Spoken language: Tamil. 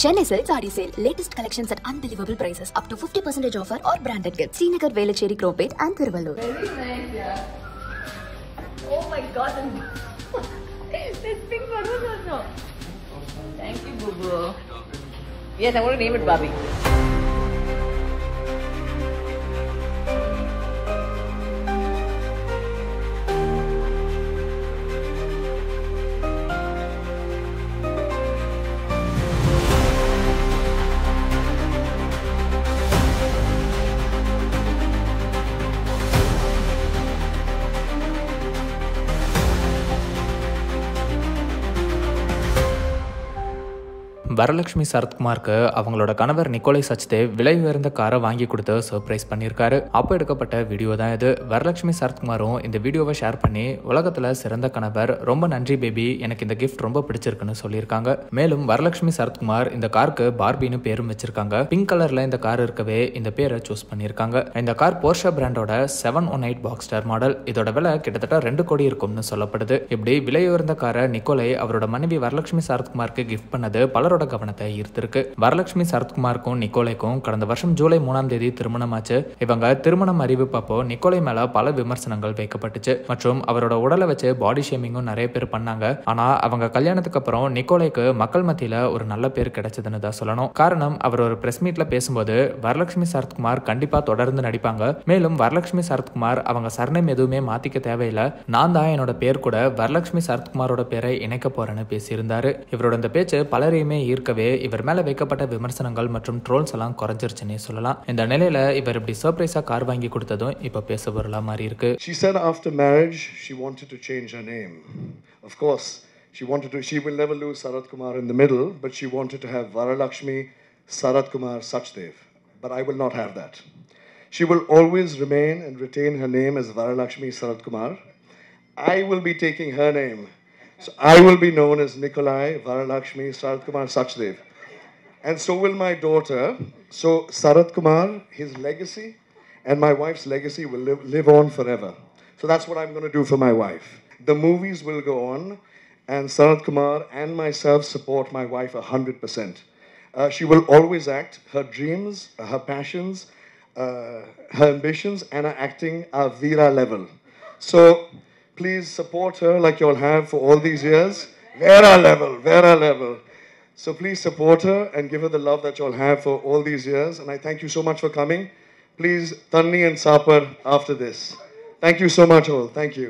Chennai Silk Saree Sale. Latest collections at unbelievable prices. Up to 50% offer or branded gifts. Srinagar, Velachery, Cropate and Thiruvallur. Very nice, yeah. Oh my god. This pink balloon also. Thank you, Boo Boo. Yes, I want to name it Barbie. Varalakshmi சரத்குமாருக்கு அவங்களோட கணவர் நிக்கோலை சச்தேவ் விலை உயர்ந்த காரை வாங்கி கொடுத்து சர்ப்ரைஸ் பண்ணியிருக்காரு. அப்போ எடுக்கப்பட்ட வீடியோ தான் இது. வரலட்சுமி சரத்குமாரும் இந்த வீடியோவை ஷேர் பண்ணி உலகத்துல சிறந்த கணவர், ரொம்ப நன்றி பேபி, எனக்கு இந்த கிஃப்ட் ரொம்ப பிடிச்சிருக்குன்னு சொல்லியிருக்காங்க. மேலும் வரலட்சுமி சரத்குமார் இந்த காருக்கு பார்பின்னு பேரும் வச்சிருக்காங்க. பிங்க் கலர்ல இந்த கார் இருக்கவே இந்த பேரை சூஸ் பண்ணியிருக்காங்க. இந்த கார் போர்ஷா பிராண்டோட 718 பாக்ஸ்டர் மாடல். இதோட விலை கிட்டத்தட்ட 2 கோடி இருக்கும்னு சொல்லப்படுது. இப்படி விலை உயர்ந்த காரை நிக்கோலை அவரோட மனைவி வரலட்சுமி சரத்குமாருக்கு கிஃப்ட் பண்ணது பலரோட கவனத்தை ஈர்த்திருக்கு. வரலட்சுமி சரத்குமாருக்கும் நிக்கோலைக்கும் கடந்த வருஷம் ஜூலை 3ஆம் தேதி திருமணமாச்சு. இவங்க திருமணம் அறிவிப்பப்போ நிக்கோலை மேல பல விமர்சனங்கள் வைக்கப்பட்டுச்சு மற்றும் அவரோட உடலை வச்சு பாடி ஷேமிங்கும் நிறைய பேர் பண்ணாங்க. ஆனா அவங்க கல்யாணத்துக்கு அப்புறம் நிக்கோலைக்கு மக்கள் மத்தியில ஒரு நல்ல பேர் கிடைச்சதுன்னு தான் சொல்லணும். காரணம், அவர் ஒரு பிரஸ் மீட்ல பேசும்போது வரலட்சுமி சரத்குமார் கண்டிப்பா தொடர்ந்து நடிப்பாங்க. மேலும் வரலட்சுமி சரத்குமார் அவங்க சர்நேம் எதுவுமே மாத்திக்க தேவையில்லை, நான் தான் என்னோட பேர் கூட வரலட்சுமி சரத்குமாரோட பேரை இணைக்க போறேன்னு பேசியிருந்தாரு. இவரோட இந்த பேச்சு பலரையுமே ஈர்க்கவே இவர் மேல வைக்கப்பட்ட விமர்சனங்கள் மற்றும் ட்ரோல்ஸ் எல்லாம் குறைஞ்சிருச்சுன்னே சொல்லலாம். இந்த நிலையில இவர் இப்படி சர்ப்ரைஸா கார் வாங்கி கொடுத்ததும் இப்ப பேச பொருளா மாறி இருக்கு. She said after marriage she wanted to change her name. Of course, she will never lose Sarat Kumar in the middle, but she wanted to have Varalakshmi Sarat Kumar Sachdev. But I will not have that. She will always remain and retain her name as Varalakshmi Sarat Kumar. I will be taking her name. So I will be known as Nikolai Varalakshmi Sarat Kumar Sachdev. And so will my daughter. So Sarat Kumar, his legacy and my wife's legacy will live on forever. So that's what I'm going to do for my wife. The movies will go on and Sarat Kumar and myself support my wife 100%. She will always act. Her dreams, her passions, her ambitions and her acting are Veera level. So please support her like you all have for all these years. Vera level. So please support her and give her the love that you all have for all these years. And I thank you so much for coming. Please, Tanni and Sapar after this. Thank you so much all. Thank you.